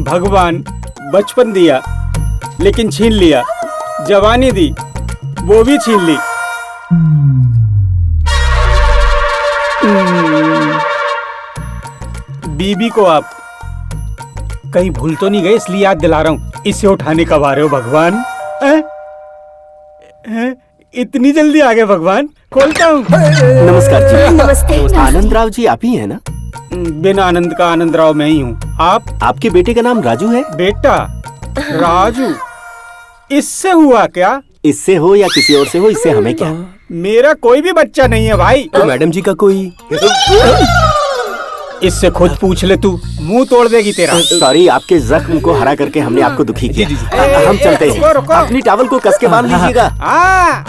भगवान बचपन दिया लेकिन छीन लिया, जवानी दी वो भी छीन ली। बीबी को आप कहीं भूल तो नहीं गए, इसलिए याद दिला रहा हूँ। इसे उठाने कब आ रहे हो भगवान? इतनी जल्दी आ गए भगवान? खोलता हूँ। नमस्कार जी। नमस्ते। आनंद राव जी आप ही है ना? बिना आनंद का आनंद राव मैं ही हूँ। आप? आपके बेटे का नाम राजू है? बेटा राजू? इससे हुआ क्या? इससे हो या किसी और से हो, इससे हमें क्या? मेरा कोई भी बच्चा नहीं है भाई। तो मैडम जी का कोई? इससे खुद पूछ ले, तू मुंह तोड़ देगी तेरा। सॉरी, आपके जख्म को हरा करके हमने आपको दुखी किया। हम चलते हैं। रुको। अपनी टॉवल को कस के बांध लीजिएगा।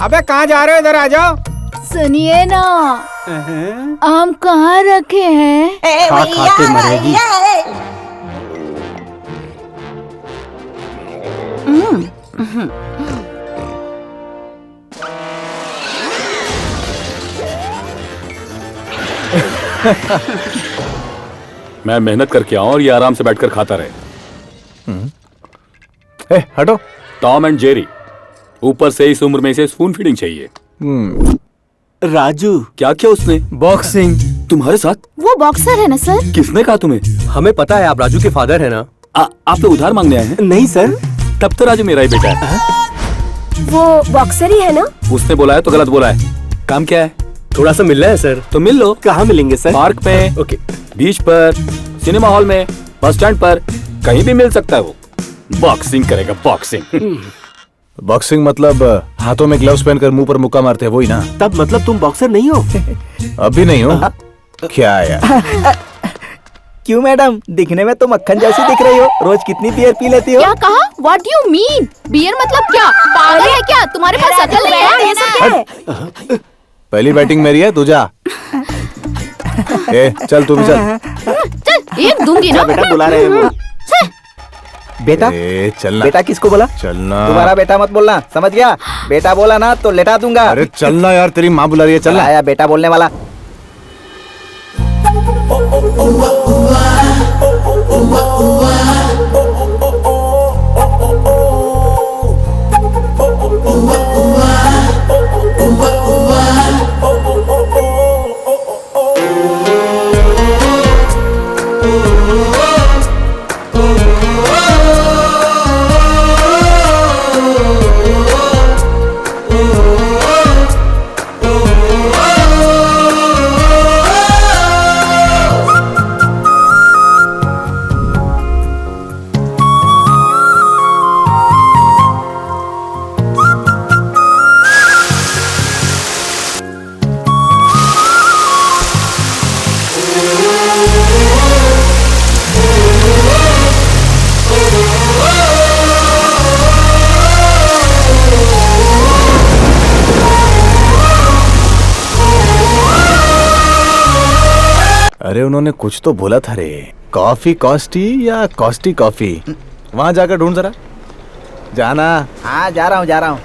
अबे कहाँ जा रहे हो? इधर आ जाओ। सुनिए ना, आम कहाँ रखे हैं? खा खा के मरेगी। मैं मेहनत करके आऊं और ये आराम से बैठकर खाता रहे। हटो। टॉम एंड जेरी, ऊपर से इस उम्र में इसे स्पून फीडिंग चाहिए। राजू क्या क्या उसने? बॉक्सिंग। तुम्हारे साथ? वो बॉक्सर है ना सर? किसने कहा तुम्हें? हमें पता है आप राजू के फादर है ना? आप लोग उधार मांगने आए हैं? नहीं सर। तब तो राजू मेरा ही बेटा है। वो बॉक्सर ही है ना? उसने बोला है तो गलत बोला है। काम क्या है? थोड़ा सा मिलना है सर। तो मिल लो। कहाँ मिलेंगे सर? पार्क में, ओके। बीच पर, सिनेमा हॉल में, बस स्टैंड पर, कहीं भी मिल सकता है। वो बॉक्सिंग करेगा, बॉक्सिंग। बॉक्सिंग मतलब हाथों में ग्लव्स पहनकर मुंह पर मुक्का मारते हैं, वही ना? तब मतलब तुम बॉक्सर नहीं हो? अभी नहीं हो? क्या यार? क्यों मैडम, दिखने में तो मक्खन जैसी दिख रही हो। रोज कितनी बियर पी लेती हो? क्या कहा? What do you mean? Beer मतलब क्या? पागल है क्या? तुम्हारे पास अकल नहीं है? ये सब क्या है? पहली बैटिंग मेरी है, तू जा। ए, चल तू भी चल। चल, एक दूंगी ना। बेटा बुला रहे हैं वो। बेटा? ए, चलना। बेटा किसको बोला? चलना। तुम्हारा बेटा मत बोलना, समझ गया? बेटा बोला ना तो लेटा दूंगा। अरे चलना यार, तेरी माँ बुला रही है, चलना। आया बेटा बोलने वाला। अरे उन्होंने कुछ तो बोला था रे। कॉफी कॉस्टी या कॉस्टी कॉफी? वहां जाकर ढूंढ जरा। जाना। हाँ जा रहा हूँ।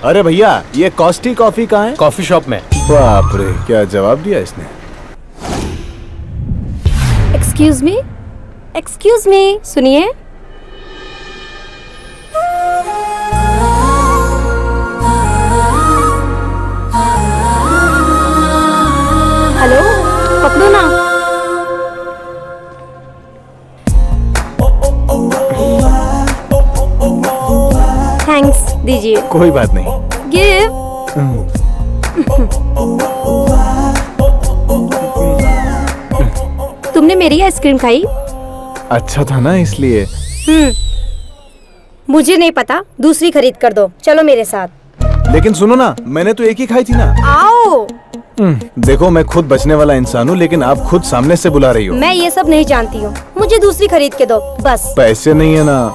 अरे भैया, ये कॉस्टी कॉफी कहाँ है? कॉफी शॉप में। बाप रे, क्या जवाब दिया इसने। एक्सक्यूज मी, सुनिए। हेलो, पकड़ो ना। थैंक्स, दीजिए। कोई बात नहीं। गिव। तुमने मेरी आइसक्रीम खाई? अच्छा था ना, इसलिए। मुझे नहीं पता, दूसरी खरीद कर दो। चलो मेरे साथ। लेकिन सुनो ना, मैंने तो एक ही खाई थी ना। आओ। देखो, मैं खुद बचने वाला इंसान हूँ, लेकिन आप खुद सामने से बुला रही हो। मैं ये सब नहीं जानती हूँ, मुझे दूसरी खरीद के दो बस। पैसे नहीं है ना?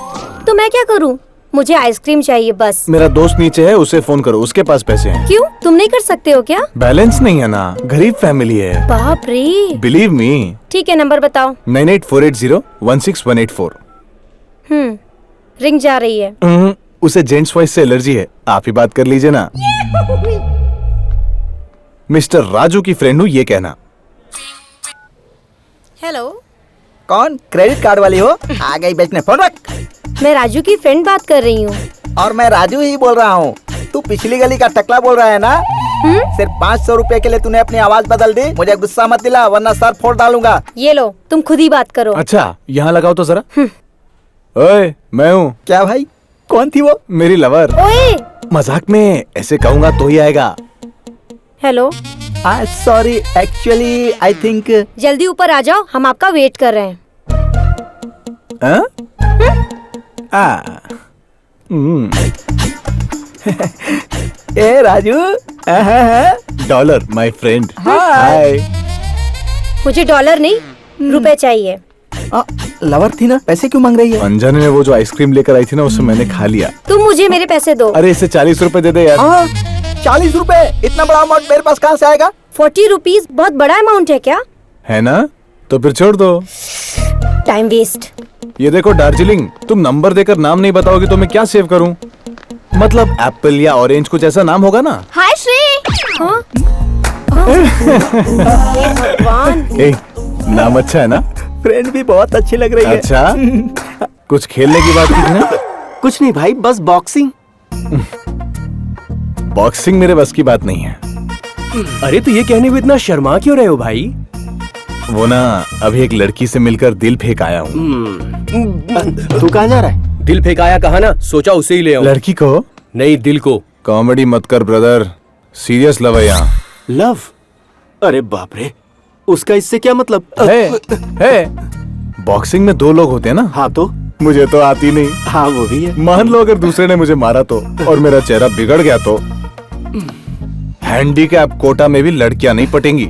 तो मैं क्या करूँ? मुझे आइसक्रीम चाहिए बस। मेरा दोस्त नीचे है, उसे फोन करो, उसके पास पैसे हैं। क्यों, तुम नहीं कर सकते हो क्या? बैलेंस नहीं है ना, गरीब फैमिली है। बाप रे। Believe me. ठीक है, नंबर बताओ। 9848016184। रिंग जा रही है। उसे जेंट्स वॉइस से एलर्जी है, आप ही बात कर लीजिए ना। मिस्टर राजू की फ्रेंड हूँ, ये कहना। हेलो, कौन क्रेडिट कार्ड वाली हो? आ गई बेचने, फोन रख। मैं राजू की फ्रेंड बात कर रही हूँ। और मैं राजू ही बोल रहा हूँ। तू पिछली गली का टकला बोल रहा है ना? सिर्फ 500 रुपए के लिए तूने अपनी आवाज बदल दी। मुझे गुस्सा मत दिला वरना सर फोड़ डालूंगा। ये लो, तुम खुद ही बात करो। अच्छा यहाँ लगाओ तो जरा। ओए मैं हूँ। क्या भाई? कौन थी वो? मेरी लवर। ओए, मजाक में ऐसे कहूंगा तो ही आएगा। Hello, sorry, actually I think. जल्दी ऊपर आ जाओ, हम आपका वेट कर रहे हैं। ए राजू, डॉलर माय फ्रेंड। हाय। मुझे डॉलर नहीं, रुपए चाहिए। लवर थी ना, पैसे क्यों मांग रही है? अनजाने में वो जो आइसक्रीम लेकर आई थी ना उससे मैंने खा लिया। तुम मुझे मेरे पैसे दो। अरे इसे 40 रुपए दे दे यार। 40 रुपए? इतना बड़ा अमाउंट मेरे पास कहाँ से आएगा? 40 रुपीज बहुत बड़ा अमाउंट है क्या? है ना, तो फिर छोड़ दो। Time waste. ये देखो दार्जिलिंग, तुम नंबर देकर नाम नहीं बताओगे तो मैं क्या सेव करूं? मतलब एप्पल या ऑरेंज कुछ ऐसा नाम होगा ना? हाय श्री। हाँ? हे भगवान। ए, नाम अच्छा है ना? फ्रेंड भी बहुत अच्छी लग रही है। अच्छा कुछ खेलने की बात की ना? कुछ नहीं भाई, बस बॉक्सिंग। बॉक्सिंग मेरे बस की बात नहीं है। अरे तो ये कहने में इतना शर्मा क्यों रहे हो भाई? वो ना अभी एक लड़की से मिलकर दिल फेंक आया हूँ। तू कहाँ जा रहा है? दिल फेंकाया कहा ना, सोचा उसे ही ले आऊं। लड़की को? नहीं, दिल को। कॉमेडी मत कर ब्रदर, सीरियस लव है यहाँ। लव? अरे बाप रे, उसका इससे क्या मतलब? है बॉक्सिंग में 2 लोग होते हैं ना? हाँ तो? मुझे तो आती नहीं। हाँ वो भी है। मान लो अगर दूसरे ने मुझे मारा तो, और मेरा चेहरा बिगड़ गया तो? हैंडीकैप कोटा में भी लड़कियां नहीं पटेंगी,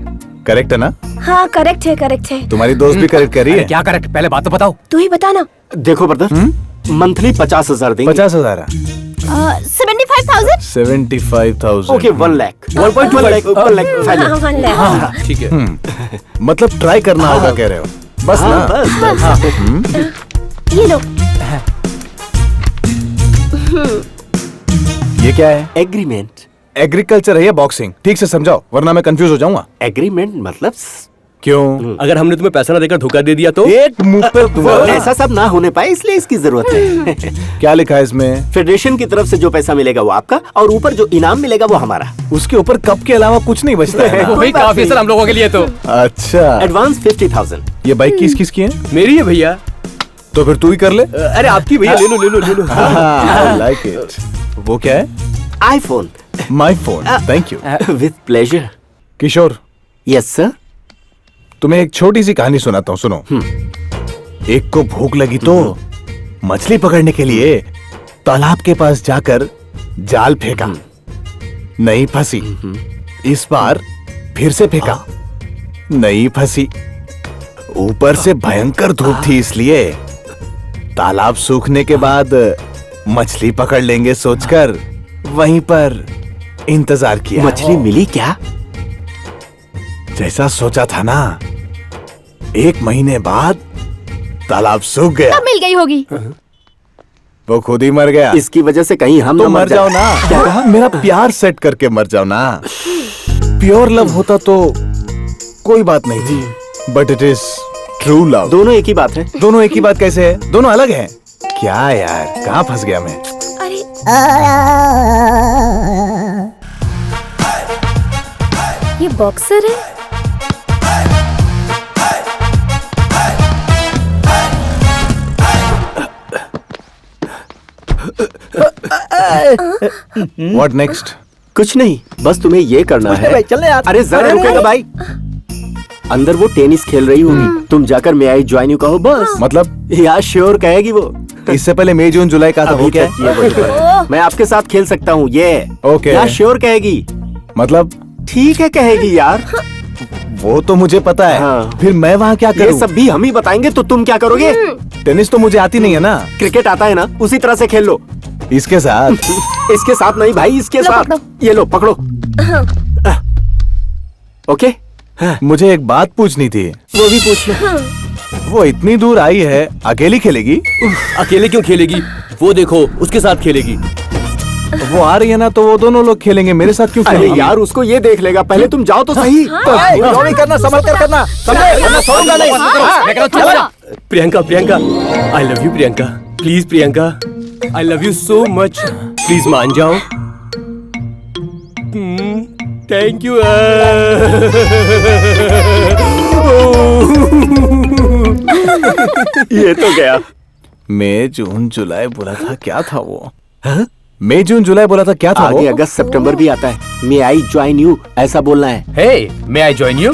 करेक्ट है ना? हाँ करेक्ट है, करेक्ट है। तुम्हारी दोस्त भी करेक्ट कर रही है। क्या करेक्ट? पहले बात तो बताओ। तू ही बता ना। देखो ब्रदर, मंथली 50,000 देंगे। 50,000? 75,000। 75,000। ओके, 1 लाख। 1.1 लाख, 1 लाख फाइनल। हाँ, 1 लाख। ठीक है। मतलब ट्राई करना होगा कह रहे हो? बस हाँ, ना? बस। ये लो। ये क्या है? एग्रीमेंट। एग्रीकल्चर है या बॉक्सिंग? ठीक से समझाओ वरना मैं कंफ्यूज हो जाऊंगा। एग्रीमेंट मतलब? क्यों? अगर हमने तुम्हें पैसा ना देकर धोखा दे दिया तो? एक मुंह पे तुम्हारा। ऐसा सब ना होने पाए इसलिए इसकी जरूरत है। क्या लिखा है इसमें? फेडरेशन की तरफ से जो पैसा मिलेगा वो आपका, और ऊपर जो इनाम मिलेगा वो हमारा। उसके ऊपर कप के अलावा कुछ नहीं बचता है ना? वही काफी है सर हम लोगों के लिए तो। अच्छा, एडवांस 50,000। ये बाइक किसकी है? मेरी है भैया। तो फिर तू ही कर ले। अरे आपकी भैया, ले लो ले लो ले लो। I like it. वो क्या है? IPhone. My phone, thank you. With pleasure. Kishore, yes sir. तुम्हें एक छोटी सी कहानी सुनाता हूँ, सुनो। एक को भूख लगी तो मछली पकड़ने के लिए तालाब के पास जाकर जाल फेंका, नहीं फंसी। इस बार फिर से फेंका, नहीं फंसी। ऊपर से भयंकर धूप थी इसलिए तालाब सूखने के बाद मछली पकड़ लेंगे सोचकर वहीं पर इंतजार किया। मछली मिली क्या? जैसा सोचा था ना, 1 महीने बाद तालाब सूख गया। तब मिल गई होगी। वो खुद ही मर गया। इसकी वजह से कहीं हम तो ना मर जाओ ना। क्या कहा? मेरा प्यार सेट करके मर जाओ ना। प्योर लव होता तो कोई बात नहीं थी, but it is true love. दोनों एक ही बात है। दोनों एक ही बात कैसे है? दोनों अलग हैं। क्या यार, कहाँ फंस गया मैं? अरे ये बॉक्सर है? What next? कुछ नहीं, बस तुम्हें ये करना है। भाई चलने यार। अरे जरा रुकेगा भाई। अंदर वो टेनिस खेल रही होगी, तुम जाकर मैं आई ज्वाइन यू कहो बस। मतलब यार श्योर कहेगी वो। इससे पहले मई जून जुलाई का था, वो अभी क्या तक ये वही है। मैं आपके साथ खेल सकता हूँ ये। ओके। यार श्योर कहेगी। मतलब ठीक है कहेगी यार। वो तो मुझे पता है। हाँ। फिर मैं वहाँ क्या ये करूँ? सब भी हम ही बताएंगे तो तुम क्या करोगे? टेनिस तो मुझे आती नहीं है ना। क्रिकेट आता है ना, उसी तरह से खेल लो। इसके साथ? इसके साथ नहीं भाई, इसके लो, साथ। पकड़ो। ये लो पकड़ो। ओके, मुझे एक बात पूछनी थी। वो भी पूछ लो। वो इतनी दूर आई है, अकेली खेलेगी? अकेले क्यों खेलेगी? वो देखो उसके साथ खेलेगी। वो आ रही है ना, तो वो दोनों लोग खेलेंगे, मेरे साथ क्यों अरे खेलेंगे? यार उसको ये देख लेगा, पहले तुम जाओ तो सही। नहीं करना, संभल कर करना, समझे? वरना छोड़ूंगा नहीं। हाँ, चलो। प्रियंका प्रियंका, आई love you Priyanka, please Priyanka, I love you so much, please मान जाओ। Thank you. ये तो गया। मई जून जुलाई बोला था, क्या था वो? मई जून जुलाई बोला था, क्या था वो? आगे अगस्त सितंबर भी आता है। मे आई ज्वाइन यू ऐसा बोलना है। हे, मे आई जॉइन यू?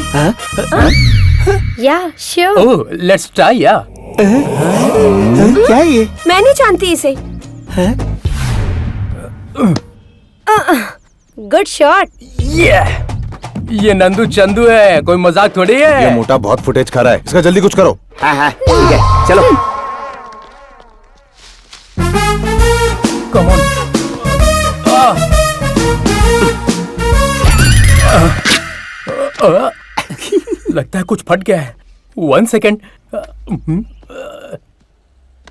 या श्योर। ओह, लेट्स ट्राई या। क्या है ये? मैं नहीं जानती इसे। Good shot. ये नंदू चंदू है, कोई मजाक थोड़ी ये है। मोटा बहुत फुटेज खा रहा है, इसका जल्दी कुछ करो। हाँ हाँ ठीक है, चलो। Come on. लगता है कुछ फट गया है। 1 second.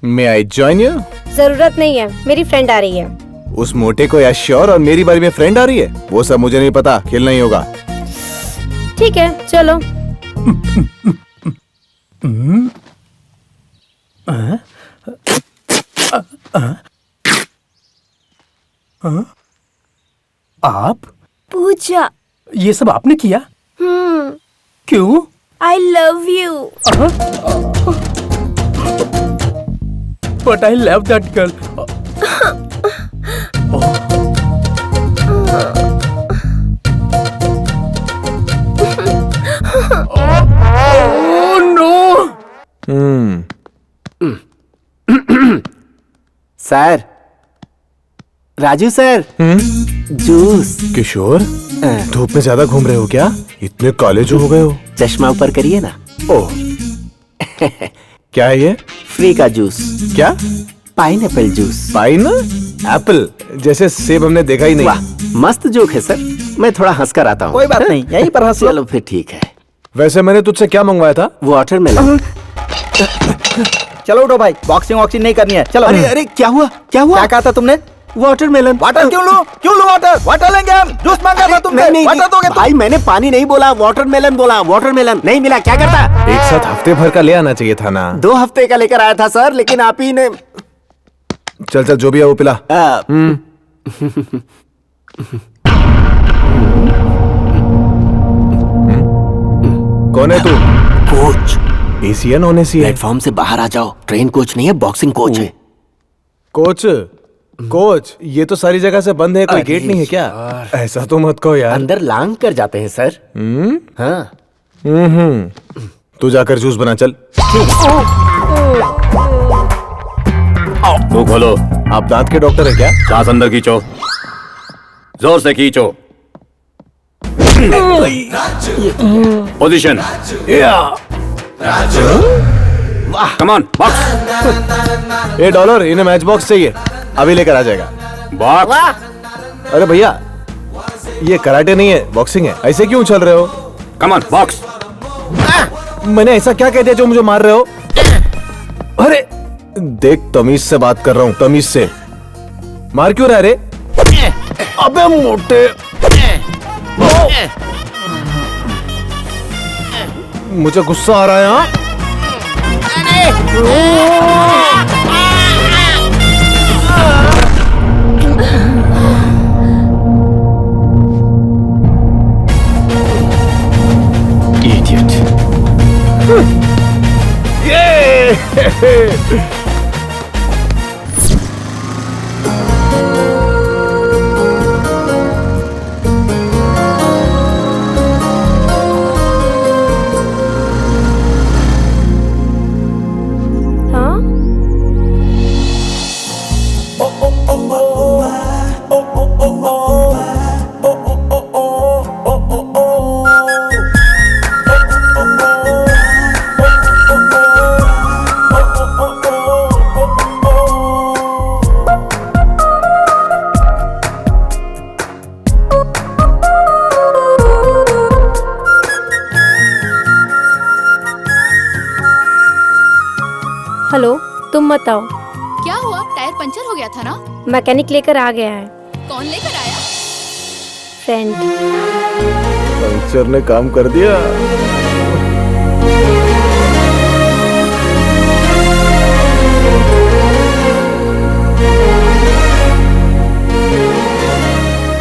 May I join you? जरूरत नहीं है, मेरी फ्रेंड आ रही है। उस मोटे को या श्योर और मेरी बारी में फ्रेंड आ रही है, वो सब मुझे नहीं पता, खेलना ही होगा। ठीक है चलो। आप? पूजा। ये सब आपने किया? क्यों? I love you. But I love that girl. Sir, Raju sir, juice. Kishore, धूप में ज्यादा घूम रहे हो क्या? इतने काले जो हो गए हो। चश्मा ऊपर करिए ना। ओह, क्या है ये? फ्री का जूस। क्या? Pineapple juice. Pine Apple? जैसे सेब हमने देखा ही नहीं। वाह, मस्त जोक है सर, मैं थोड़ा हंस कर आता हूँ। कोई बात नहीं, यहीं पर हंस लो। चलो फिर ठीक है। वैसे मैंने तुझसे क्या मंगवाया था? वाटरमेलन। चलो उठो भाई, बॉक्सिंग वॉक्सिंग नहीं करनी है, चलो। अरे अरे क्या हुआ, क्या हुआ? क्या कहा था तुमने? वाटरमेलन। वाटर क्यों लूं? क्यों लूं वाटर? वाटर लेंगे हम। जूस मांगा था तुमने, नहीं नहीं वाटर दोगे तुम? भाई, मैंने पानी नहीं बोला, वाटरमेलन बोला। वाटरमेलन नहीं मिला, क्या करता? एक साथ हफ्ते भर का ले आना चाहिए था ना। 2 हफ्ते का लेकर आया था सर, लेकिन आप ही ने। चल चल, जो भी है वो पिला। कौन है तू? कोच। एसी है नॉन एसी है? प्लेटफॉर्म से बाहर आ जाओ, ट्रेन कोच नहीं है, बॉक्सिंग कोच है। कोच? कोच, ये तो सारी जगह से बंद है, कोई गेट नहीं है क्या? ऐसा तो मत कहो यार। अंदर लांग कर जाते हैं सर। हाँ। तू जाकर जूस बना, चल। मुंह खोलो। आप दांत के डॉक्टर है क्या? सांस अंदर खींचो, जोर से खींचो। पोजीशन। Come on, box. $1, इन्हें मैच बॉक्स चाहिए, अभी लेकर आ जाएगा। बॉक्स। अरे भैया, ये कराटे नहीं है, बॉक्सिंग है, ऐसे क्यों उछल रहे हो? Come on, box. मैंने ऐसा क्या कह दिया जो मुझे मार रहे हो? अरे देख, तमीज से बात कर रहा हूँ, तमीज से। मार क्यों रहा रे? अबे मोटे, मुझे गुस्सा आ रहा है। हाँ, Idiot. हाँ? हेलो, तुम मत आओ, क्या हुआ? टायर पंचर हो गया था ना? मैकेनिक लेकर आ गया है। कौन लेकर आया? फ्रेंड। पंचर ने काम कर दिया।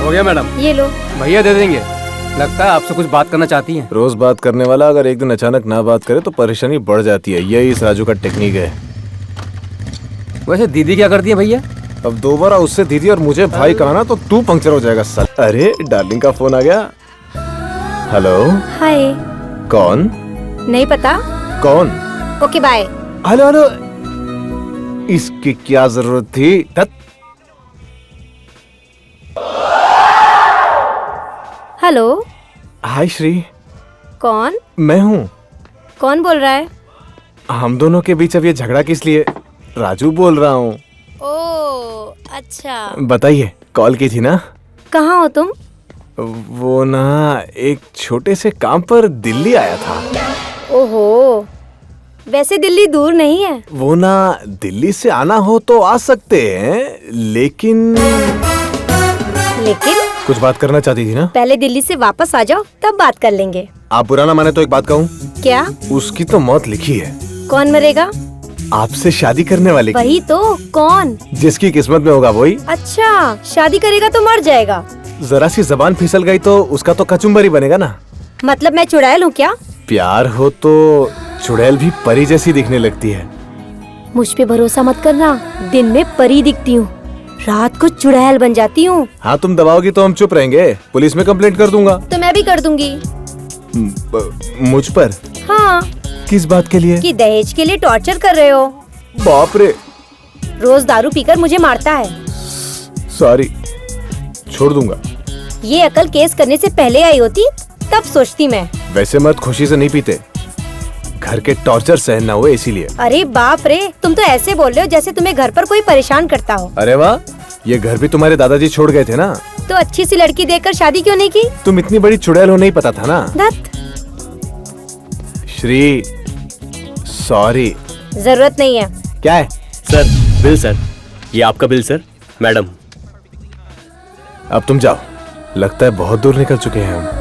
हो गया मैडम, ये लो। भैया दे देंगे। लगता है आपसे कुछ बात करना चाहती हैं। रोज बात करने वाला अगर एक दिन अचानक ना बात करे तो परेशानी बढ़ जाती है। यही इस राजू का टेक्निक है। वैसे दीदी क्या करती है भैया? अब दोबारा उससे दीदी और मुझे भाई कहा ना तो तू पंक्चर हो जाएगा साल। अरे डार्लिंग का फोन आ गया। हेलो। हाय। कौन? नहीं पता। कौन? Okay bye. Hello hello. इसकी क्या जरूरत थी? हेलो। हाय श्री। कौन? मैं हूँ। कौन बोल रहा है? हम दोनों के बीच अब ये झगड़ा किस लिए? राजू बोल रहा हूँ। ओह अच्छा। बताइए, कॉल की थी ना? कहाँ हो तुम? वो ना एक छोटे से काम पर दिल्ली आया था। ओहो, वैसे दिल्ली दूर नहीं है। वो ना दिल्ली से आना हो तो आ सकते हैं, लेकिन कुछ बात करना चाहती थी ना? पहले दिल्ली से वापस आ जाओ, तब बात कर लेंगे। आप बुरा ना माने तो एक बात कहूँ? क्या? उसकी तो मौत लिखी है। कौन मरेगा? आपसे शादी करने वाले की। वही तो। कौन? जिसकी किस्मत में होगा वही। अच्छा, शादी करेगा तो मर जाएगा। जरा सी जबान फिसल गई तो उसका तो कचुम्बर ही बनेगा ना। मतलब मैं चुड़ैल हूँ क्या? प्यार हो तो चुड़ैल भी परी जैसी दिखने लगती है। मुझ पे भरोसा मत करना। दिन में परी दिखती हूँ, रात को चुड़ैल बन जाती हूँ। हाँ, तुम दबाओगी तो हम चुप रहेंगे। पुलिस में कंप्लेंट कर दूंगा। तो मैं भी कर दूंगी। मुझ पर? हाँ। किस बात के लिए? कि दहेज के लिए टॉर्चर कर रहे हो। बाप रे। रोज दारू पीकर मुझे मारता है। सॉरी, छोड़ दूंगा। ये अकल केस करने से पहले आई होती तब सोचती मैं। वैसे मत खुशी से नहीं पीते, घर के टॉर्चर सहन ना हुए इसीलिए। अरे बाप रे, तुम तो ऐसे बोल रहे हो जैसे तुम्हें घर पर कोई परेशान करता हो। अरे वाह, ये घर भी तुम्हारे दादाजी छोड़ गए थे ना? तो अच्छी सी लड़की देखकर शादी क्यों नहीं की? तुम इतनी बड़ी चुड़ैल हो नहीं पता था ना? धत। श्री, सॉरी। जरूरत नहीं है। क्या है? Sir, bill sir. ये आपका बिल सर। मैडम। अब तुम जाओ, लगता है बहुत दूर निकल चुके हैं हम।